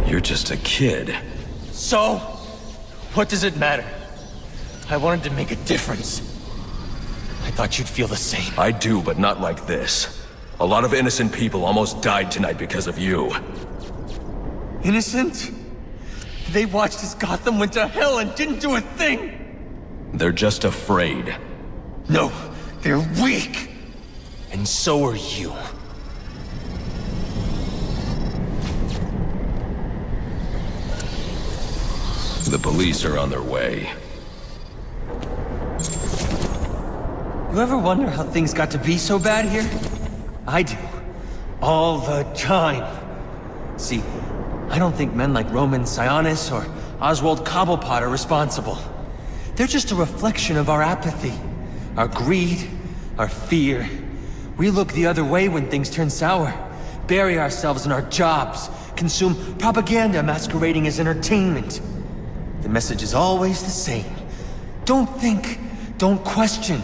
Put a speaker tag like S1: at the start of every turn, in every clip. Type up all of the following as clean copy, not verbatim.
S1: You're just a kid.
S2: So? What does it matter? I wanted to make a difference. I thought you'd feel the same.
S1: I do, but not like this. A lot of innocent people almost died tonight because of you.
S2: Innocent? They watched as Gotham went to hell and didn't do a thing!
S1: They're just afraid.
S2: No, they're weak! And so are you.
S1: The police are on their way.
S2: You ever wonder how things got to be so bad here? I do. All the time. See, I don't think men like Roman Sionis or Oswald Cobblepot are responsible. They're just a reflection of our apathy, our greed, our fear. We look the other way when things turn sour, bury ourselves in our jobs, consume propaganda masquerading as entertainment. The message is always the same. Don't think, don't question.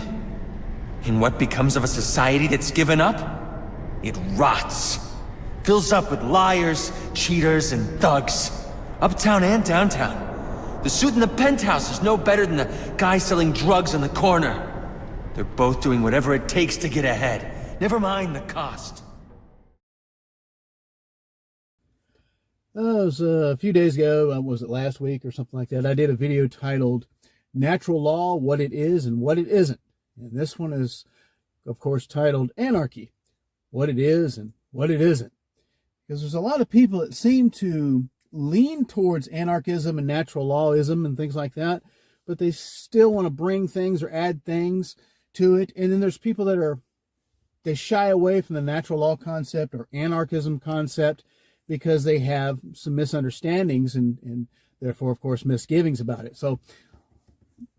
S2: And what becomes of a society that's given up? It rots. Fills up with liars, cheaters, and thugs. Uptown and downtown. The suit in the penthouse is no better than the guy selling drugs on the corner. They're both doing whatever it takes to get ahead. Never mind the cost.
S3: It was a few days ago, was it last week or something like that, I did a video titled Natural Law, What It Is and What It Isn't. And this one is, of course, titled Anarchy, What It Is and What It Isn't. Because there's a lot of people that seem to lean towards anarchism and natural lawism and things like that, but they still want to bring things or add things to it. And then there's people that they shy away from the natural law concept or anarchism concept because they have some misunderstandings and therefore, of course, misgivings about it. So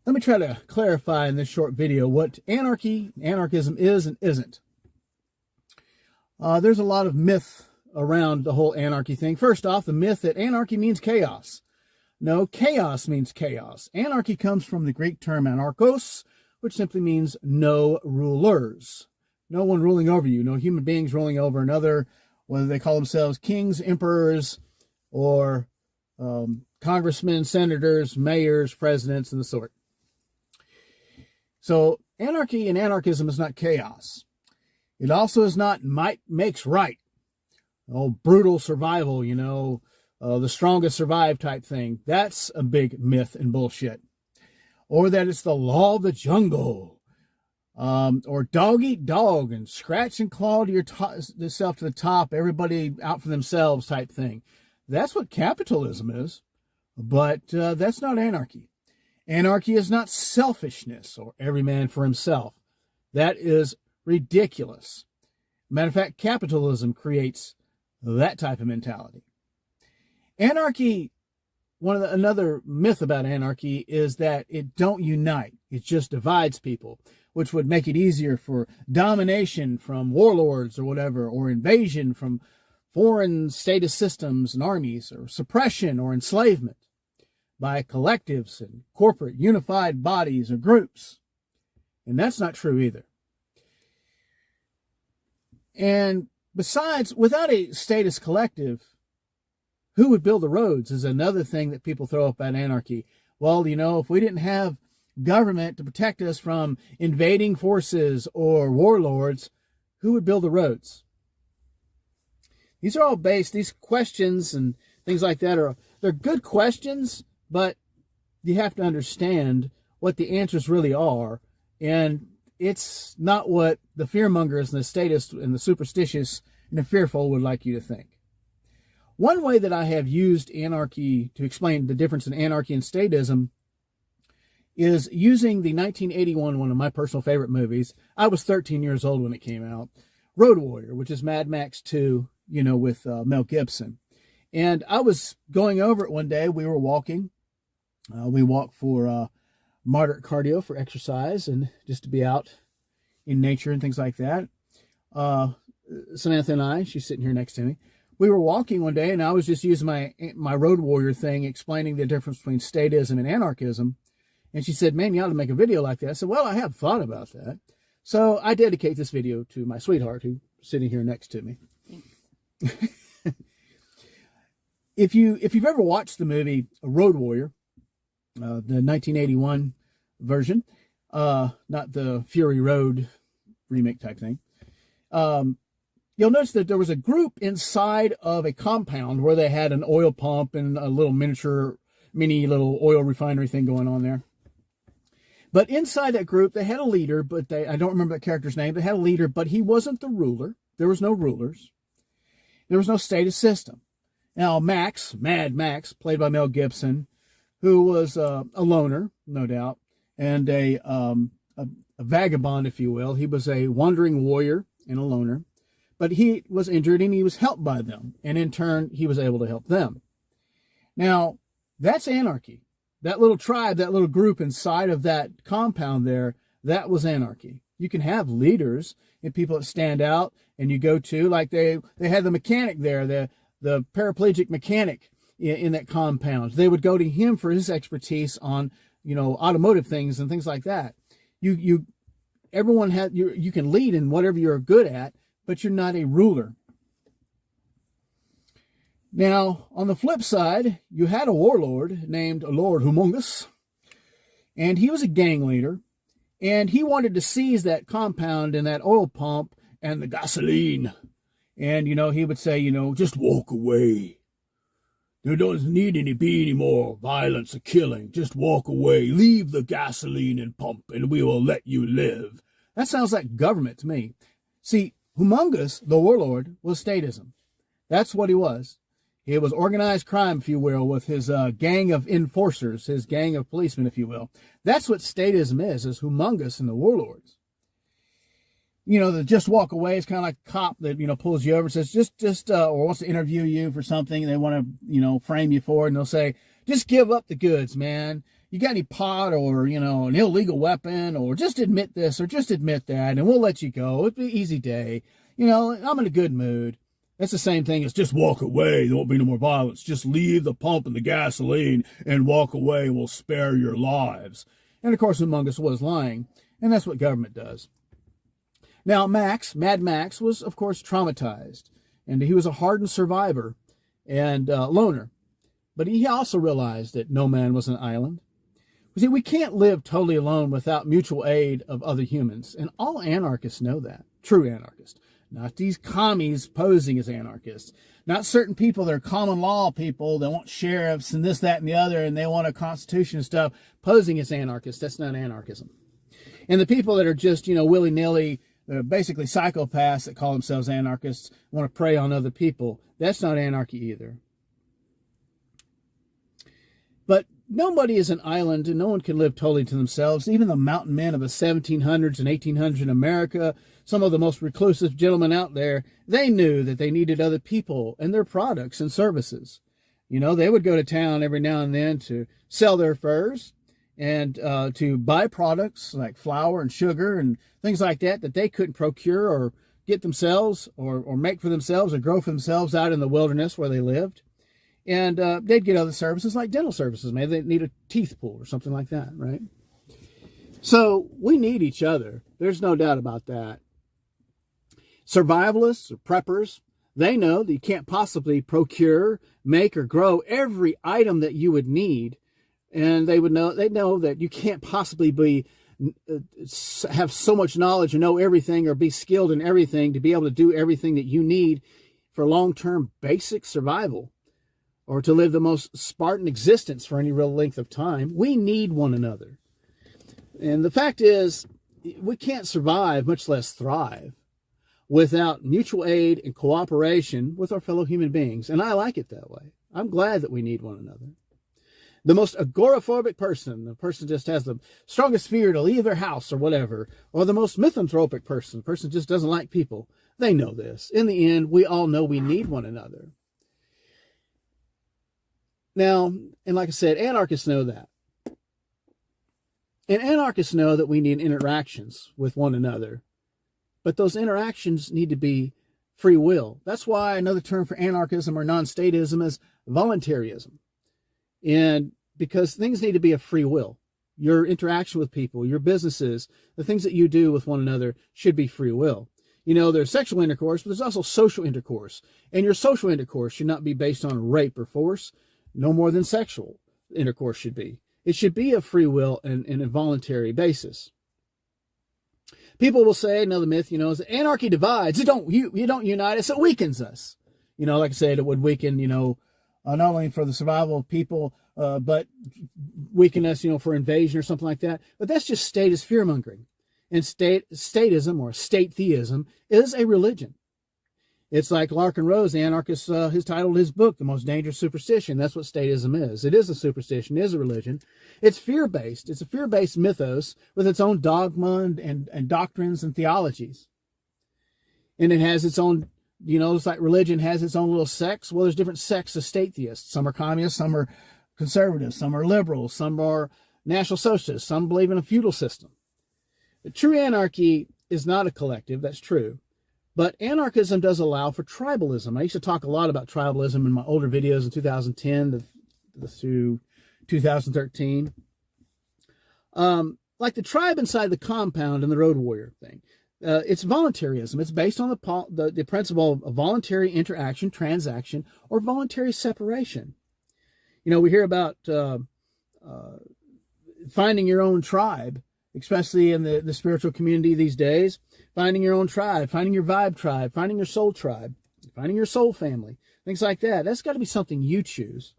S3: let me try to clarify in this short video what anarchism is and isn't. There's a lot of myth around the whole anarchy thing. First off, the myth that anarchy means chaos. No, chaos means chaos. Anarchy comes from the Greek term anarchos, which simply means no rulers. No one ruling over you. No human beings ruling over another, whether they call themselves kings, emperors, or congressmen, senators, mayors, presidents, and the sort. So anarchy and anarchism is not chaos. It also is not might makes right. Oh, brutal survival, the strongest survive type thing. That's a big myth and bullshit. Or that it's the law of the jungle. Or dog eat dog and scratch and claw to yourself to the top, everybody out for themselves type thing. That's what capitalism is. But that's not anarchy. Anarchy is not selfishness or every man for himself. That is ridiculous. Matter of fact, capitalism creates that type of mentality. Anarchy, another myth about anarchy is that it don't unite. It just divides people, which would make it easier for domination from warlords or whatever, or invasion from foreign statist systems and armies, or suppression or enslavement by collectives and corporate unified bodies or groups. And that's not true either. And besides, without a statist collective, who would build the roads is another thing that people throw up at anarchy. Well, if we didn't have government to protect us from invading forces or warlords, who would build the roads? These are all these questions and things like that they're good questions, but you have to understand what the answers really are. And it's not what the fearmongers and the statists and the superstitious and the fearful would like you to think. One way that I have used anarchy to explain the difference in anarchy and statism is using the 1981, one of my personal favorite movies. I was 13 years old when it came out. Road Warrior, which is Mad Max 2, with Mel Gibson. And I was going over it one day. We were walking. We walk for moderate cardio, for exercise, and just to be out in nature and things like that. Samantha and I, she's sitting here next to me. We were walking one day, and I was just using my Road Warrior thing, explaining the difference between statism and anarchism. And she said, man, you ought to make a video like that. I said, well, I have thought about that. So I dedicate this video to my sweetheart who's sitting here next to me. if you've ever watched the movie Road Warrior, the 1981 version, not the Fury Road remake type thing, you'll notice that there was a group inside of a compound where they had an oil pump and a little mini little oil refinery thing going on there. But inside that group, they had a leader, but I don't remember that character's name. They had a leader, but he wasn't the ruler. There was no rulers. There was no status system. Now, Mad Max, played by Mel Gibson, who was a loner, no doubt, and a vagabond, if you will. He was a wandering warrior and a loner, but he was injured and he was helped by them, and in turn, he was able to help them. Now, that's anarchy. That little tribe, that little group inside of that compound there, that was anarchy. You can have leaders and people that stand out and you go to, like they had the mechanic there, the paraplegic mechanic in that compound. They would go to him for his expertise on, automotive things and things like that. Everyone you can lead in whatever you're good at, but you're not a ruler. Now, on the flip side, you had a warlord named Lord Humongous, and he was a gang leader, and he wanted to seize that compound and that oil pump and the gasoline. And, he would say, just walk away. There doesn't need to be any more violence or killing. Just walk away. Leave the gasoline and pump, and we will let you live. That sounds like government to me. See, Humongous, the warlord, was statism. That's what he was. It was organized crime, if you will, with his gang of enforcers, his gang of policemen, if you will. That's what statism is Humongous and the warlords. The just walk away is kind of like a cop that, pulls you over and says, or wants to interview you for something they want to, frame you for, and they'll say, just give up the goods, man. You got any pot or, an illegal weapon, or just admit this or just admit that, and we'll let you go. It'll be an easy day. I'm in a good mood. That's the same thing as just walk away. There won't be no more violence. Just leave the pump and the gasoline and walk away. We'll spare your lives. And of course, Humongous was lying. And that's what government does. Now, Mad Max, was, of course, traumatized. And he was a hardened survivor and loner. But he also realized that no man was an island. You see, we can't live totally alone without mutual aid of other humans. And all anarchists know that. True anarchists. Not these commies posing as anarchists. Not certain people that are common law people that want sheriffs and this, that, and the other, and they want a constitution and stuff, posing as anarchists. That's not anarchism. And the people that are just, willy-nilly, basically psychopaths that call themselves anarchists, want to prey on other people, that's not anarchy either. But nobody is an island, and no one can live totally to themselves. Even the mountain men of the 1700s and 1800s in America, some of the most reclusive gentlemen out there, they knew that they needed other people and their products and services. They would go to town every now and then to sell their furs and to buy products like flour and sugar and things like that they couldn't procure or get themselves or make for themselves or grow for themselves out in the wilderness where they lived. And they'd get other services like dental services. Maybe they need a teeth pull or something like that, right? So we need each other. There's no doubt about that. Survivalists or preppers, they know that you can't possibly procure, make, or grow every item that you would need. And they know that you can't possibly have so much knowledge and know everything or be skilled in everything to be able to do everything that you need for long-term basic survival, or to live the most Spartan existence for any real length of time. We need one another. And the fact is, we can't survive, much less thrive, without mutual aid and cooperation with our fellow human beings. And I like it that way. I'm glad that we need one another. The most agoraphobic person, the person just has the strongest fear to leave their house or whatever, or the most misanthropic person, the person just doesn't like people, they know this. In the end, we all know we need one another. Now, and like I said, anarchists know that. And anarchists know that we need interactions with one another. But those interactions need to be free will. That's why another term for anarchism or non-statism is voluntarism. And because things need to be a free will. Your interaction with people, your businesses, the things that you do with one another should be free will. There's sexual intercourse, but there's also social intercourse. And your social intercourse should not be based on rape or force, no more than sexual intercourse should be. It should be a free will and a voluntary basis. People will say, another myth, is that anarchy divides. You don't unite us, it weakens us. Like I said, it would weaken, not only for the survival of people, but weaken us, for invasion or something like that. But that's just statist fear-mongering. And statism or state theism is a religion. It's like Larkin Rose, the anarchist, has titled his book, The Most Dangerous Superstition. That's what statism is. It is a superstition, it is a religion. It's fear-based. It's a fear-based mythos with its own dogma and doctrines and theologies. And it has its own, it's like religion has its own little sects. Well, there's different sects of state theists. Some are communists, some are conservatives, some are liberals, some are national socialists, some believe in a feudal system. But true anarchy is not a collective, that's true. But anarchism does allow for tribalism. I used to talk a lot about tribalism in my older videos in 2010 through 2013. Like the tribe inside the compound and the road warrior thing. It's voluntarism. It's based on the principle of voluntary interaction, transaction, or voluntary separation. We hear about finding your own tribe, especially in the spiritual community these days. Finding your own tribe, finding your vibe tribe, finding your soul tribe, finding your soul family, things like that. That's got to be something you choose.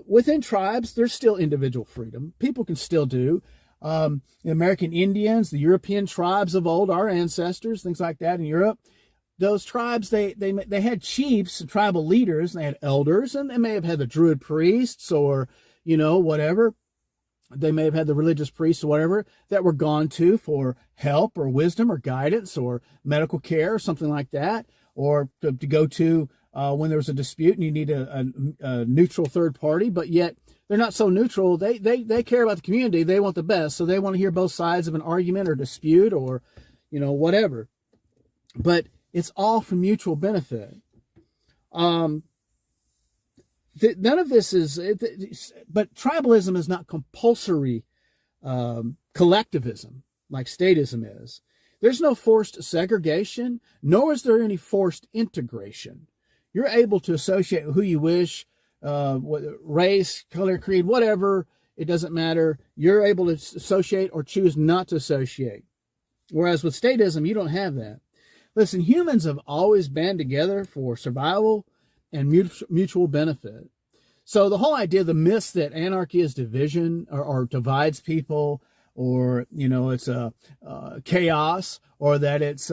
S3: Within tribes, there's still individual freedom. People can still do. The American Indians, the European tribes of old, our ancestors, things like that in Europe, those tribes, they had chiefs and tribal leaders, and they had elders, and they may have had the druid priests or, whatever. They may have had the religious priests or whatever that were gone to for help or wisdom or guidance or medical care or something like that, or to go to when there was a dispute and you need a neutral third party, but yet they're not so neutral. They care about the community. They want the best, so they want to hear both sides of an argument or dispute or, whatever. But it's all for mutual benefit. None of this is, but tribalism is not compulsory collectivism like statism is. There's no forced segregation, nor is there any forced integration. You're able to associate who you wish, race, color, creed, whatever, it doesn't matter. You're able to associate or choose not to associate. Whereas with statism, you don't have that. Listen, humans have always band together for survival and mutual benefit. So the whole idea, the myth that anarchy is division or divides people, or, it's chaos, or that it's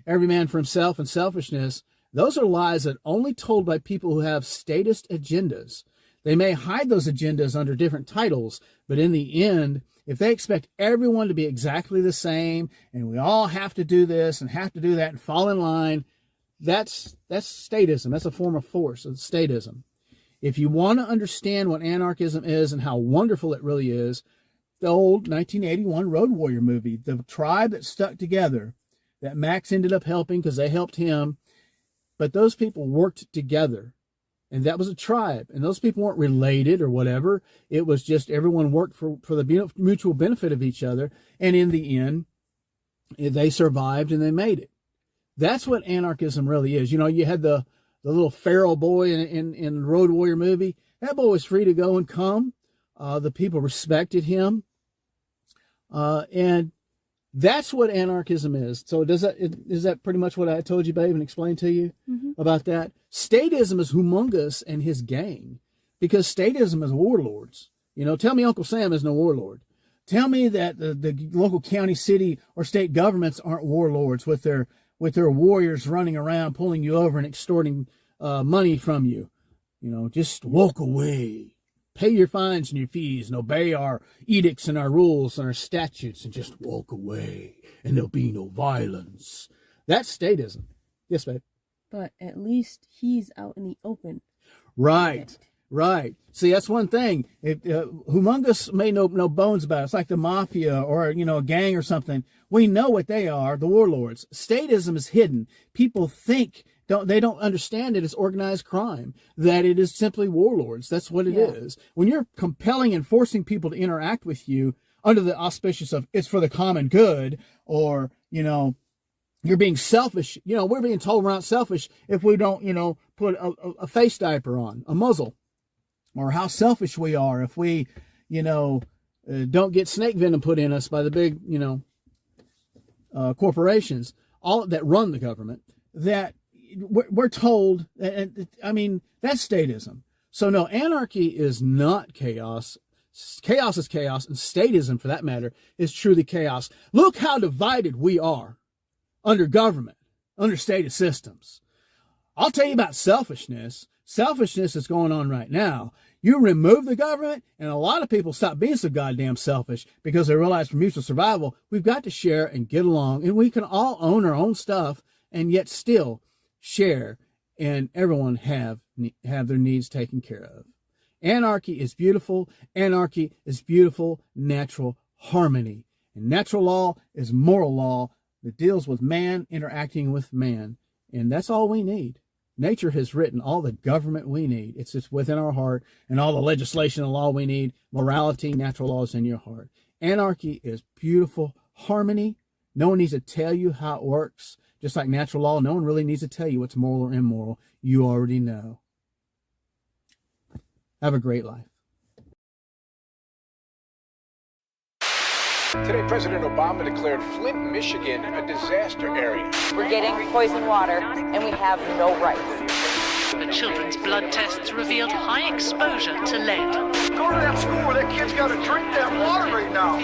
S3: every man for himself and selfishness, those are lies that are only told by people who have statist agendas. They may hide those agendas under different titles, but in the end, if they expect everyone to be exactly the same, and we all have to do this and have to do that and fall in line, that's statism. That's a form of force. It's statism. If you want to understand what anarchism is and how wonderful it really is, the old 1981 Road Warrior movie, the tribe that stuck together, that Max ended up helping because they helped him, but those people worked together, and that was a tribe, and those people weren't related or whatever. It was just everyone worked for the mutual benefit of each other, and in the end, they survived and they made it. That's what anarchism really is. You had the little feral boy in the Road Warrior movie. That boy was free to go and come. The people respected him. And that's what anarchism is. So is that pretty much what I told you, babe, and explained to you about that? Statism is humongous and his gang, because statism is warlords. Tell me Uncle Sam is no warlord. Tell me that the local county, city, or state governments aren't warlords with their warriors running around, pulling you over and extorting money from you. Just walk away. Pay your fines and your fees and obey our edicts and our rules and our statutes and just walk away, and there'll be no violence. That's statism. Yes, babe.
S4: But at least he's out in the open.
S3: Right. See, that's one thing. Humongous made no bones about it. It's like the mafia or, a gang or something. We know what they are, the warlords. Statism is hidden. People think, they don't understand it as organized crime, that it is simply warlords. That's what it is. When you're compelling and forcing people to interact with you under the auspices of it's for the common good, or, You're being selfish. You know, we're being told we're not selfish if we don't, you know, put a face diaper on, a muzzle. Or how selfish we are if we, you know, don't get snake venom put in us by the big, you know, corporations, all that run the government, that we're told, and I mean, that's statism. So no, anarchy is not chaos. Chaos is chaos, and statism, for that matter, is truly chaos. Look how divided we are under government, under stated systems. I'll tell you about selfishness. Selfishness is going on right now. You remove the government, and a lot of people stop being so goddamn selfish because they realize for mutual survival, we've got to share and get along, and we can all own our own stuff and yet still share, and everyone have their needs taken care of. Anarchy is beautiful. Anarchy is beautiful, natural harmony. And natural law is moral law that deals with man interacting with man. And that's all we need. Nature has written all the government we need. It's just within our heart, and all the legislation and law we need. Morality, natural law is in your heart. Anarchy is beautiful harmony. No one needs to tell you how it works. Just like natural law, no one really needs to tell you what's moral or immoral. You already know. Have a great life.
S5: Today, President Obama declared Flint, Michigan a disaster area.
S6: We're getting poisoned water, and we have no rights.
S7: The children's blood tests revealed high exposure to lead.
S8: Go to that school where that kid's got to drink that water right now.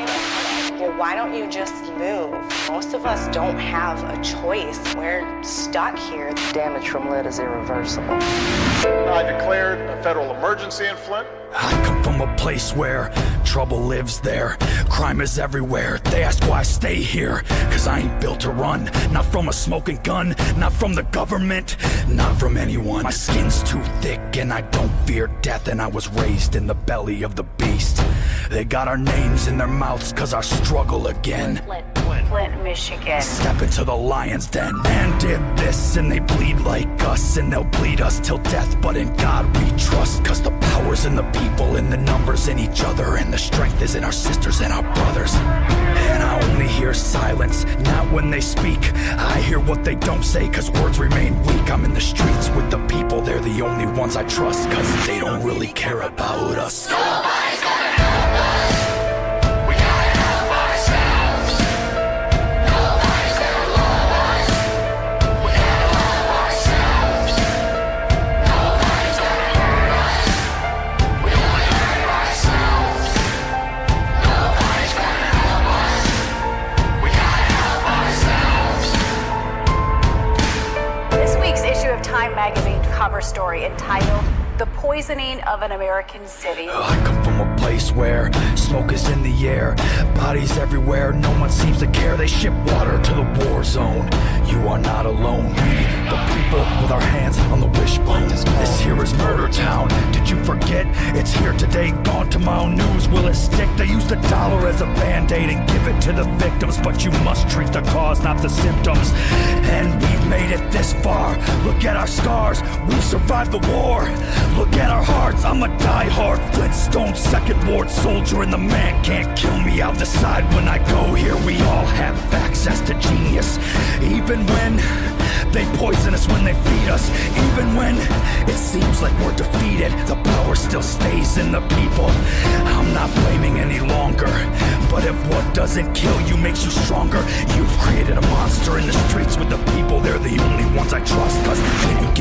S6: Well, why don't you just move? Most of us don't have a choice. We're stuck here. Damage from lead is irreversible.
S8: I declared a federal emergency in Flint.
S9: I come from a place where trouble lives there. Crime is everywhere. They ask why I stay here, cause I ain't built to run. Not from a smoking gun, not from the government, not from anyone. My skin's too thick and I don't fear death, and I was raised in the belly of the beast. They got our names in their mouths cause our struggle again.
S6: Flint, Michigan.
S9: Step into the lion's den. Man did this and they bleed like us, and they'll bleed us till death, but in God we trust. Cause the power's in the people, in the numbers, in each other, and the strength is in our sisters and our brothers. And I only hear silence, not when they speak. I hear what they don't say cause words remain weak. I'm in the streets with the people, they're the only ones I trust, cause they don't really care about us. Nobody's gonna help us. We gotta help ourselves. Nobody's gonna love us. We gotta love ourselves. Nobody's gonna hurt us. We only hurt ourselves. Nobody's gonna help us. We gotta help ourselves.
S10: This week's issue of Time magazine cover story entitled "The Poisoning of an American City."
S9: I come from a place where smoke is in the air, bodies everywhere, no one seems to care. They ship water to the war zone. You are not alone. We, the people, with our hands on the wishbone. This here is murder town. Did you forget? It's here today, gone tomorrow. News, will it stick? They use the dollar as a band-aid and give it to the victims, but you must treat the cause, not the symptoms. And we've made it this far. Look at our scars. We've survived the war. Look at our hearts. I'm a die-hard Flintstone second ward soldier, and the man can't kill me. I'll decide when I go here. We all have access to genius, even when they poison us, when they feed us, even when it seems like we're defeated. The power still stays in the people. I'm not blaming any longer, but if what doesn't kill you makes you stronger, you've created a monster in the streets with the people. They're the only ones I trust, cause they